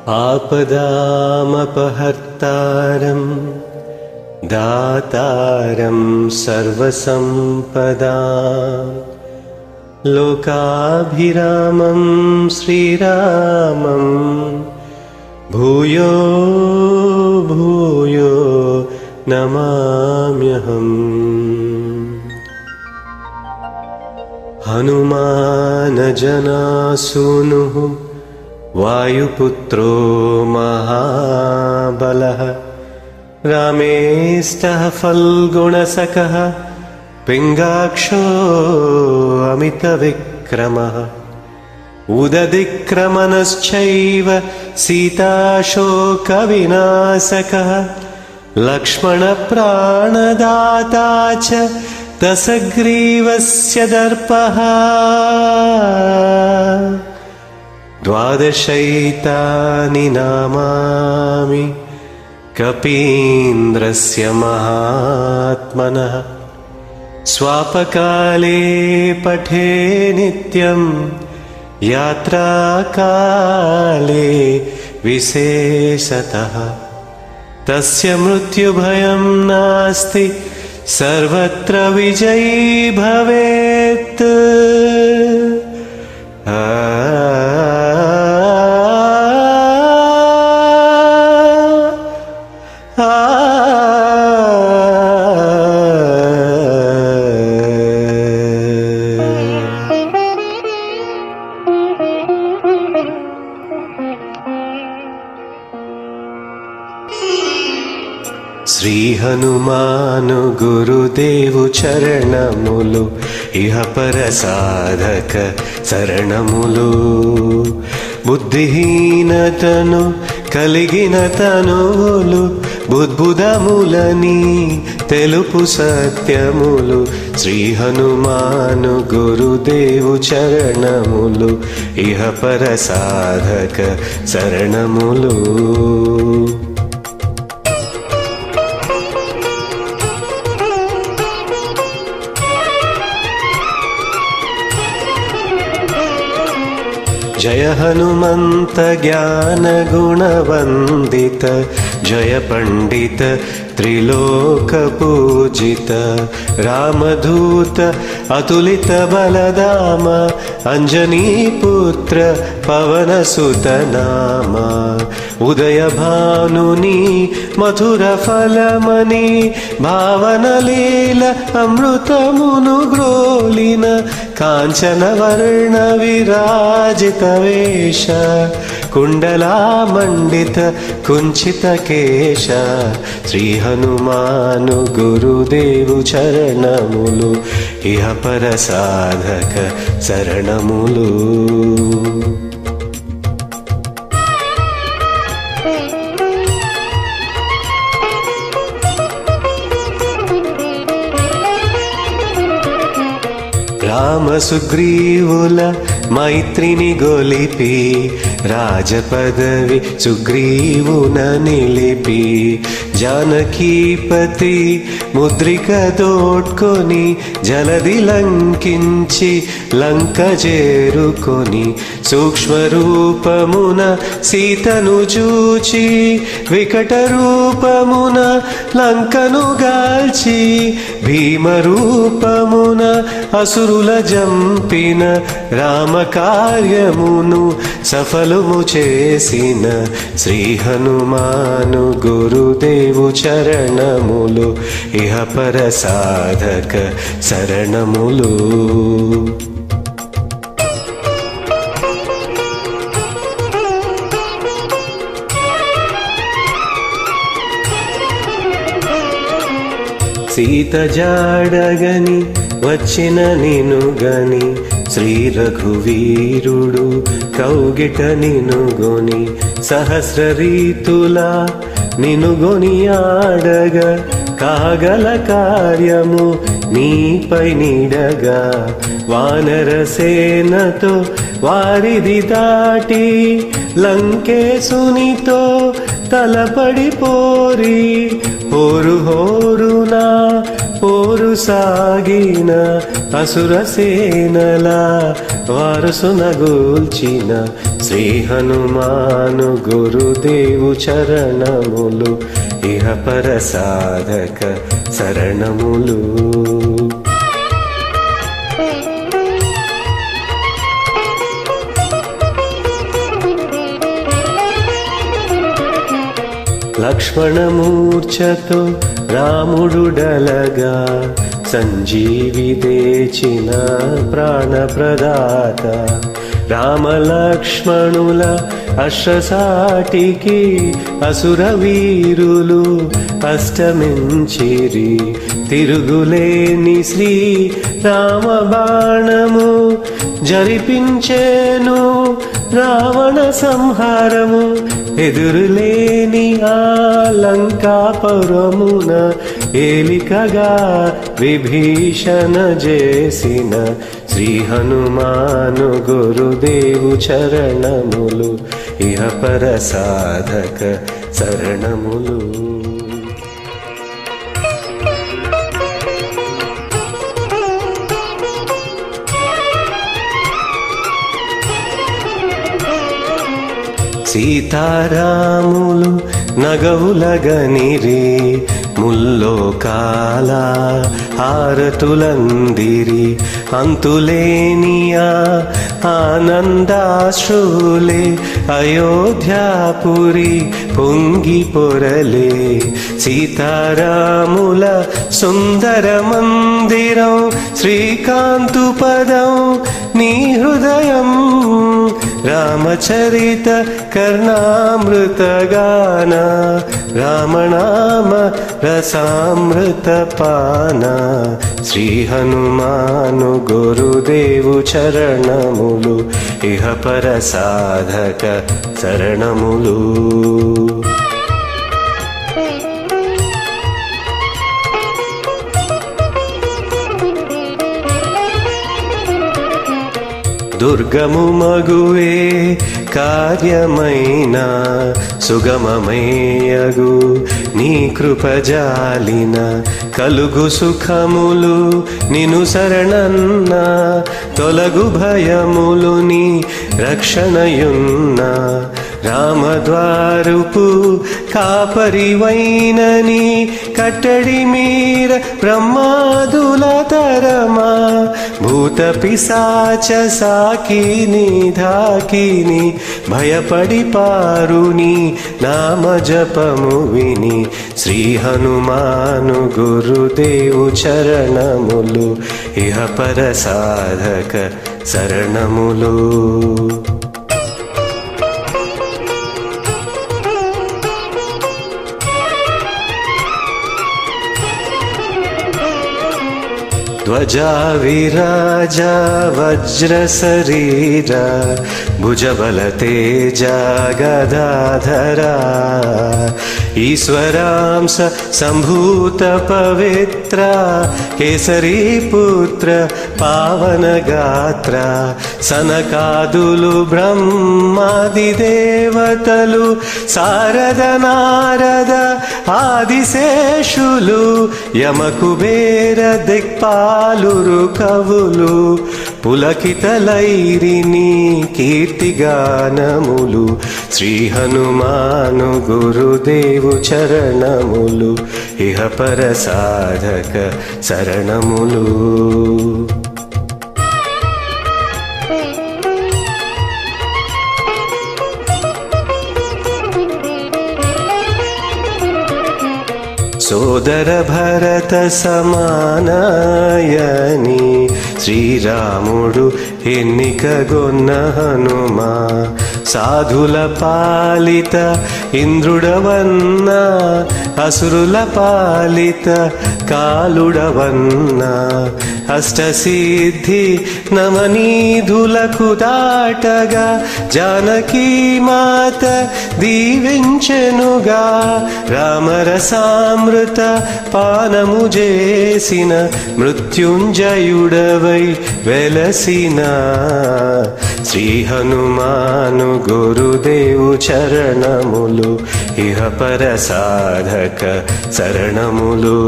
आपदामपहर्तारं दातारं सर्वसम्पदां लोकाभिरामं श्रीरामं भूयो भूयो नमाम्यहम्। हनुमानजनासूनुः वायुपुत्रो महाबलः रामेष्टः फल्गुणसखः पिङ्गाक्षो अमितविक्रमः उदधिक्रमणश्चैव सीताशोकविनाशकः लक्ष्मणप्राणदाता च दशग्रीवस्य दर्पः द्वादशैतानि नामानि कपीन्द्रस्य महात्मनः स्वापकाले पठे नित्यं यात्राकाले विशेषतः तस्य मृत्युभयं नास्ति सर्वत्र विजयी भवेत्। శ్రీ హనుమాను గురుదేవు చరణములు ఇహ పర సాధక శరణములు బుద్ధిహీనతను కలిగిన తనువులు బుద్బుదములని తెలుపు సత్యములు శ్రీ హనుమాను గురుదేవు చరణములు ఇహ పర సాధక శరణములు। जय हनुमंत ज्ञान गुणवंदित जय पंडित त्रिलोक पूजित रामदूत अतुलित बलधाम अंजनी पुत्र पवन सुत नाम उदय भानुनी मधुर फलमणि भावन लील अमृतमुनु ग्रोलिन कांचन वर्ण विराजित वेश कुंडलामंडित कुंचित केश श्री हनुमानु गुरुदेवु चरणमुलु इह पर साधक शरणमुलु। రామ సుగ్రీవుల మైత్రిని గొలిపి రాజపదవి సుగ్రీవున నిలిపి జానకీపతి ముద్రిక దోడ్కొని జలది లంకించి లంక చేరుకొని సూక్ష్మ రూపమున సీతను చూచి వికట రూపమున లంకను గాల్చి భీమ రూపమున అసురుల జంపిన రామ కార్యమును సఫలము చేసిన శ్రీ హనుమాను గురుదేవు చరణములు ఇహ పర సాధక శరణములు। సీత జాడగని వచ్చిన నిను గని శ్రీ రఘువీరుడు కౌగిట నినుగొని సహస్ర రీతులా నినుగొని ఆడగ కాగల కార్యము నీపై నీడగా వానర సేనతో వారిది దాటి లంకేశునితో తలపడి పోరి పోరు హోరునా పోరు సాగిన అసురసేనల వారసున గూల్చిన శ్రీ హనుమాను గురుదేవు చరణములు ఇహపర సాధక శరణములు. లక్ష్మణమూర్ఛతో రాముడుడలగా సంజీవి దేచిన ప్రాణప్రదాత రామలక్ష్మణుల అశ్రసాటికి అసుర వీరులు అష్టమించిరి తిరుగులేని శ్రీ రామ బాణము జరిపించేను రావణ సంహారము ఎదురులేని ఆ లంకాపురమున ఏలికగా విభీషణ చేసిన శ్రీ హనుమాను గురుదేవు చరణములు ఇహపర సాధక శరణములు. సీతారాములు నగవులగనిరి ముల్లోకాల హారతులందిరి అంతులేనియా ఆనందాశ్రులే అయోధ్యాపురి పొంగి పొరలే సీతారాముల సుందర మందిరం శ్రీకాంతు పదం నీ హృదయం రామచరిత కర్ణామృత గాన రామనామ రసామృత పాన శ్రీ హనుమాను గురుదేవు చరణములు ఇహపర సాధక శరణములు. దుర్గము మగువే కార్యమైన సుగమమేయగు నీ కృపజాలిన కలుగు సుఖములు నిను శరణన్న తొలగు భయములు నీ రక్షణయున్న రామద్వారుపు కాపరివైనని కట్టడి మీర బ్రహ్మాదుల తరమా భూత పిశాచ సాకిని ధాకిని భయపడి పారుని నామ జపము విని శ్రీ హనుమాను గురుదేవు చరణములు ఇహపర సాధక శరణములు. ధ్వజా విరాజ వజ్ర శరీర భుజబల తేజ గదాధరా ఈశ్వరాంశ సంభూత పవిత్ర కేసరీ పుత్ర పావన గాత్ర సనకాదులు బ్రహ్మాది దేవతలు సారద నారద ఆదిశేషులు యమకుబేర దిక్పాలురు కవులు పులకితలైరిని కీర్తిగానములు శ్రీ హనుమాను గురుదేవు చరణములు ఇహపర సాధక శరణములు. సోదర భరత సమానాయని శ్రీరాముడు ఎన్నికగొన్న హనుమా సాధుల పాలిత ఇంద్రుడవన్న అసురుల పాలిత కాలుడవన్న అష్టసిద్ధి నవనీధులకు దాటగా జానకీ మాత దీవించెనుగా రామరసామృత పానము చేసిన మృత్యుంజయుడవై వెలసిన శ్రీ హనుమాను గురుదేవు చరణములు ఇహపర సాధక శరణములు.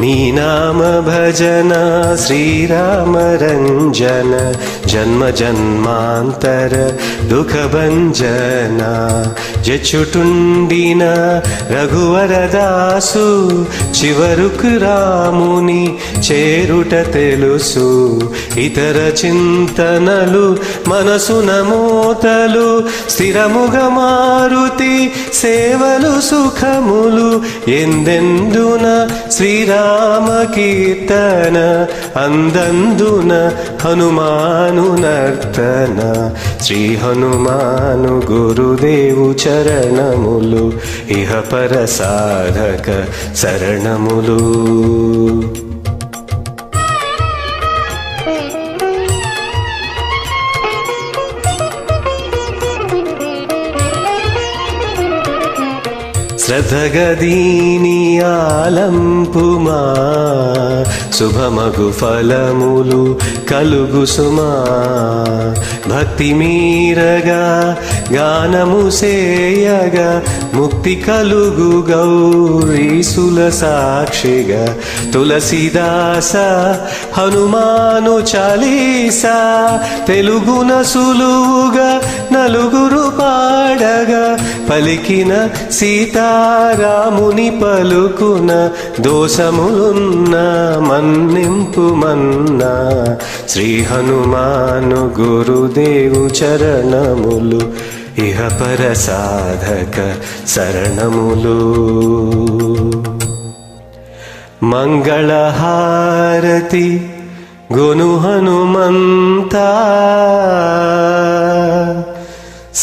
నీ నామ భజన శ్రీరామ రంజన జన్మ జన్మాంతర దుఃఖ భంజన జచ్చుటుండిన రఘువరదాసు చివరకు రాముని చేరుట తెలుసు ఇతర చింతనలు మనసున మోతలు స్థిరముగ మారుతి సేవలు సుఖములు ఎందెందున శ్రీరామ కీర్తన అందందున హనుమాను నర్తన శ్రీ హనుమాను గురుదేవు చరణములు ఇహ పర సాధక శరణములు. శ్రద్ధగదీని ఆలంపుమా శుభమగు ఫలములు కలుగు సుమా భక్తి మీరగా గానము సేయగా ముక్తి కలుగు గౌరీసుల సాక్షిగా తులసీదాస హనుమాను చాలీసా తెలుగున సులువుగా నలుగురు పాడగా పలికిన సీతారాముని పలుకున దోషములున్న మన్నింపు మన్నా శ్రీ హనుమాను గురుదేవు చరణములు ఇహ పర సాధక శరణములు. మంగళహారతి గొను హనుమంతా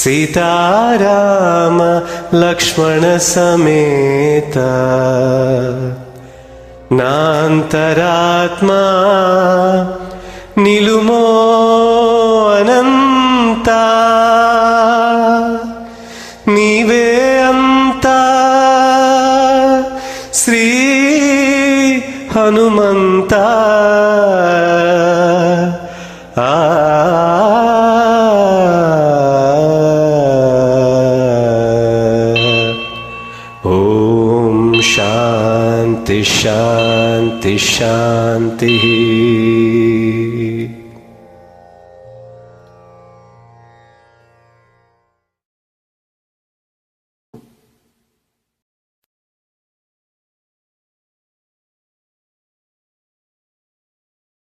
సీతారామ లక్ష్మణ సమేత నాంతరాత్మా నిలుమో అనంత నీవే అంతా శ్రీ హనుమంత ఓం శాంతి శాంతి శాంతి.